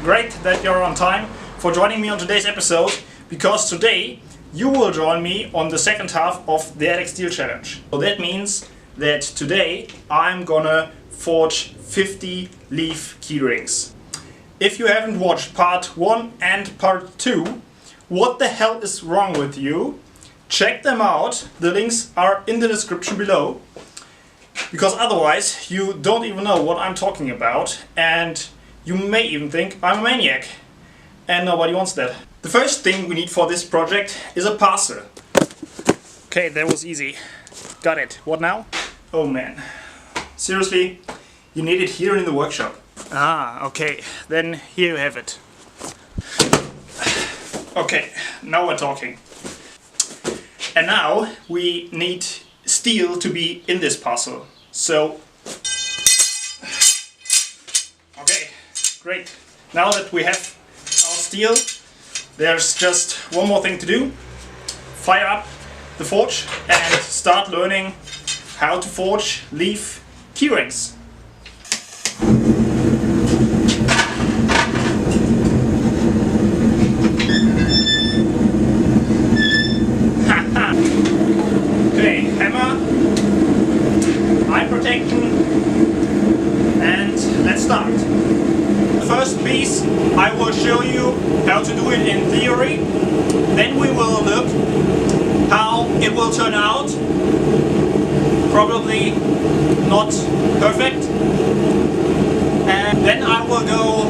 great that you're on time for joining me on today's episode, because today you will join me on the second half of the Alec Steele challenge. So that means that today I'm gonna forge 50 leaf keyrings. If you haven't watched part 1 and part 2, what the hell is wrong with you? Check them out, the links are in the description below, because otherwise you don't even know what I'm talking about and you may even think I'm a maniac, and nobody wants that. The first thing we need for this project is a parcel. Okay, that was easy. Got it. What now? Oh man. Seriously? You need it here in the workshop. Ah, okay. Then here you have it. Okay, now we're talking. And now we need steel to be in this parcel. So, okay, great. Now that we have our steel, there's just one more thing to do. Fire up the forge and start learning how to forge leaf keyrings. Okay, hammer, eye protection, and let's start. The first piece I will show you how to do it in theory, then we will look how it will turn out. Probably not perfect, and then I will go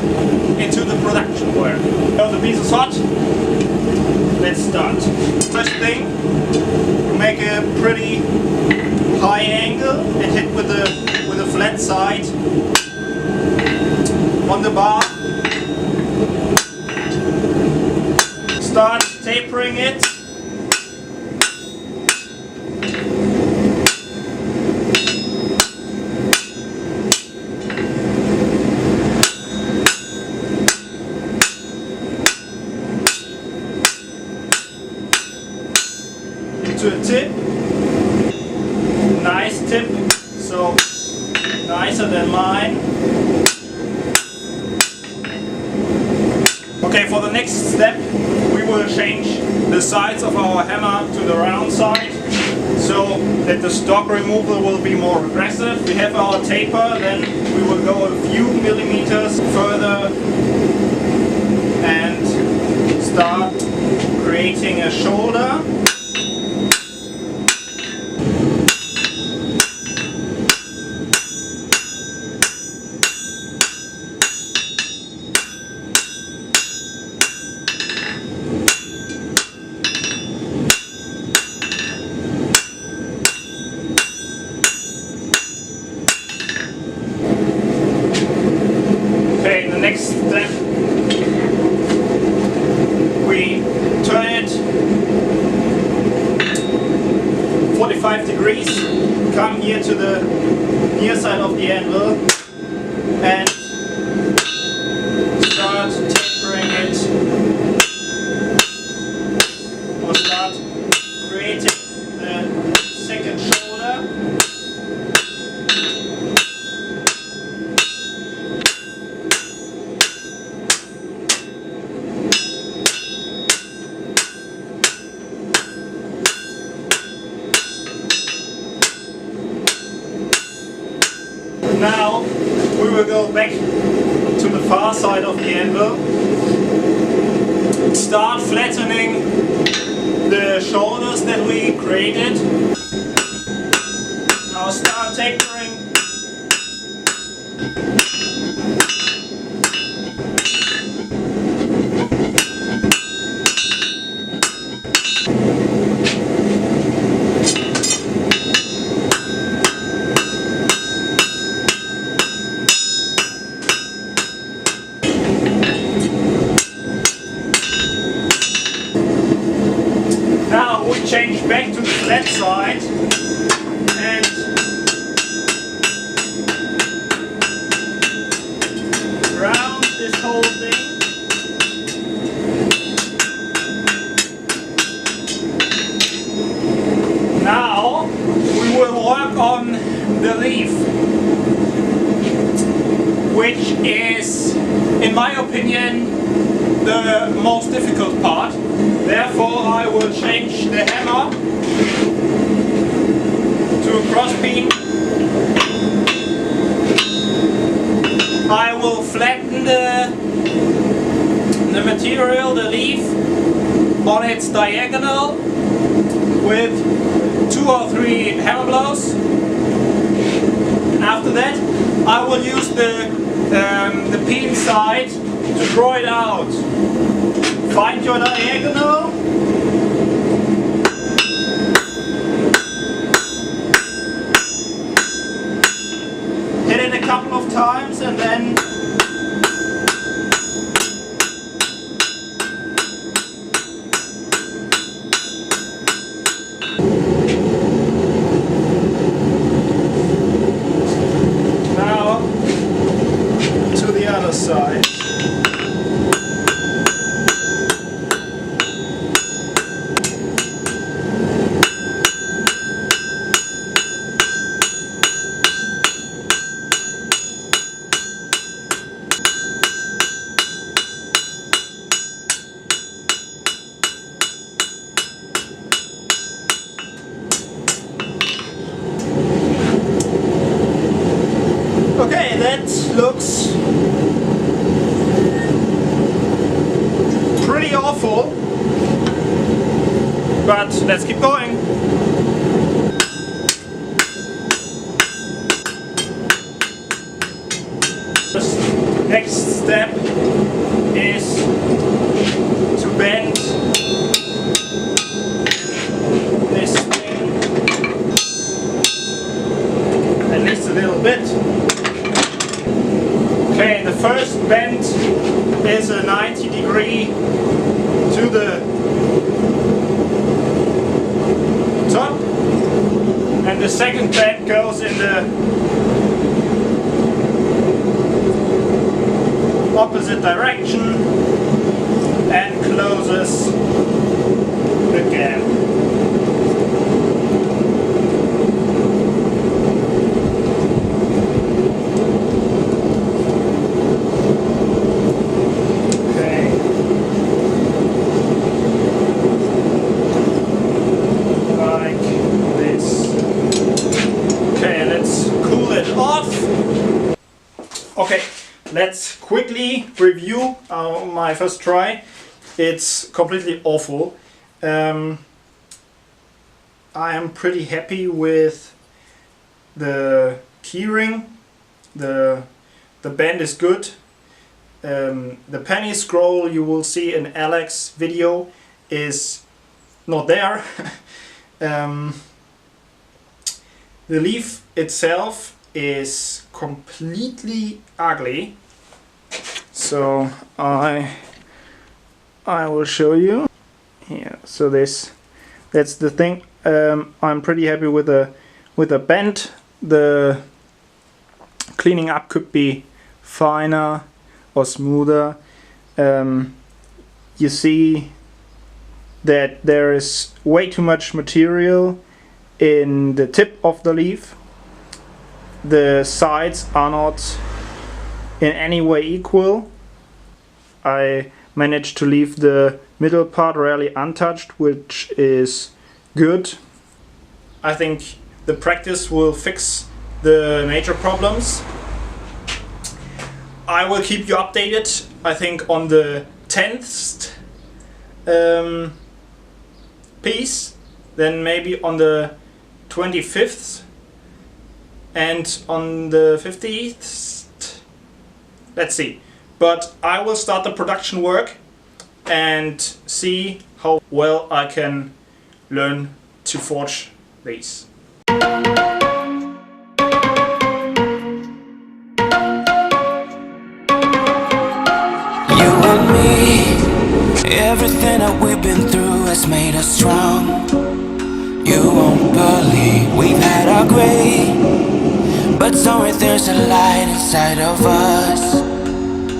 into the production work. So the piece is hot, let's start. First thing, make a pretty high angle and hit with a flat side on the bar. Start tapering it. To a tip. Nice tip, so nicer than mine. Okay, for the next step we will change the sides of our hammer to the round side, so that the stock removal will be more aggressive. We have our taper, then we will go a few millimeters further and start creating a shoulder. Next step, we turn it 45 degrees, come here to the near side of the anvil and start tapering it, or start creating the second shoulder. Now we will go back to the far side of the anvil, start flattening the shoulders that we created. Now start tapering. Change back to the flat side and round this whole thing. Now we will work on the leaf, which is in in my opinion, the most difficult part. Therefore, I will change the hammer to a cross beam. I will flatten the material, the leaf, on its diagonal with 2 or 3 hammer blows. After that, I will use the pin side to draw it out. Find your diagonal. Hit it a couple of times and then side. Okay, that looks pretty awful, but let's keep going. The next step is to bend this thing at least a little bit. Okay, the first bend is a 90-degree to the top, and the second bend goes in the opposite direction and closes the gap. Okay, let's quickly review my first try. It's completely awful. I am pretty happy with the keyring. The bend is good. The penny scroll you will see in Alec's video is not there. The leaf itself is completely ugly, so I will show you here. So that's the thing. I'm pretty happy with the bend. The cleaning up could be finer or smoother. You see that there is way too much material in the tip of the leaf. The sides are not in any way equal. I managed to leave the middle part rarely untouched, which is good. I think the practice will fix the major problems. I will keep you updated, I think, on the 10th piece, then maybe on the 25th. And on the 50th, let's see. But I will start the production work and see how well I can learn to forge these. You and me, everything that we've been through has made us strong. You won't believe we've had our gray, but somewhere there's a light inside of us.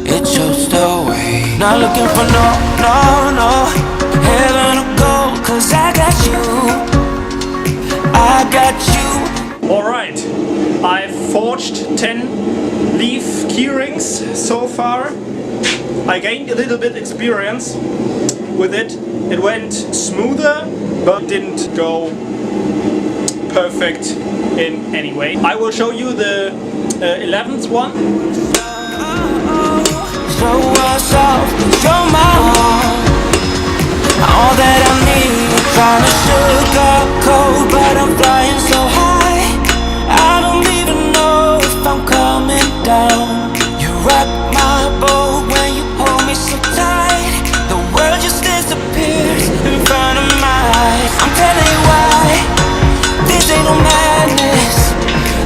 It shows the way. Not looking for no heaven or gold, 'cause I got you. I got you. Alright, I've forged 10 leaf keyrings so far. I gained a little bit experience with it. It went smoother, but didn't go perfect in any way. I will show you the 11th one. Show us off, show my heart. All that I need, trying to sugarcoat, but I'm flying so high. I don't even know if I'm coming down. You rock my boat when you hold me so tight. The world just disappears in front of my eyes. I'm telling you why, this ain't no madness.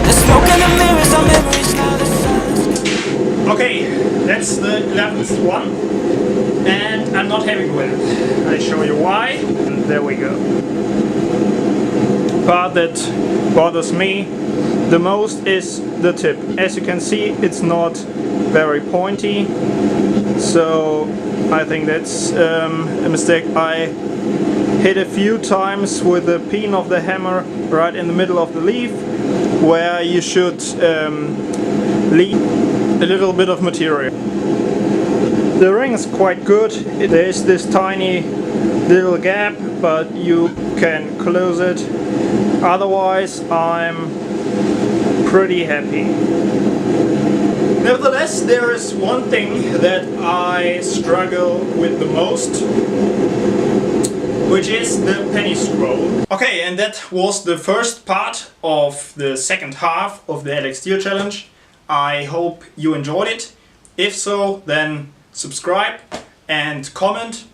The smoke and the mirrors are memories now. The silence. Okay, that's the 11th one, and I'm not happy with it. I show you why, and there we go. Part that bothers me the most is the tip. As you can see, it's not very pointy, so I think that's a mistake. I hit a few times with the pin of the hammer right in the middle of the leaf, where you should leave a little bit of material. The ring is quite good. There is this tiny little gap, but you can close it. Otherwise, I'm pretty happy. Nevertheless, there is one thing that I struggle with the most, which is the penny scroll. Okay, and that was the first part of the second half of the Alec Steele challenge. I hope you enjoyed it. If so, then subscribe and comment.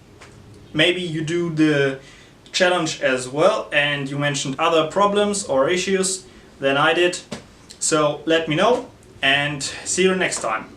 Maybe you do the challenge as well and you mentioned other problems or issues than I did. So let me know and see you next time.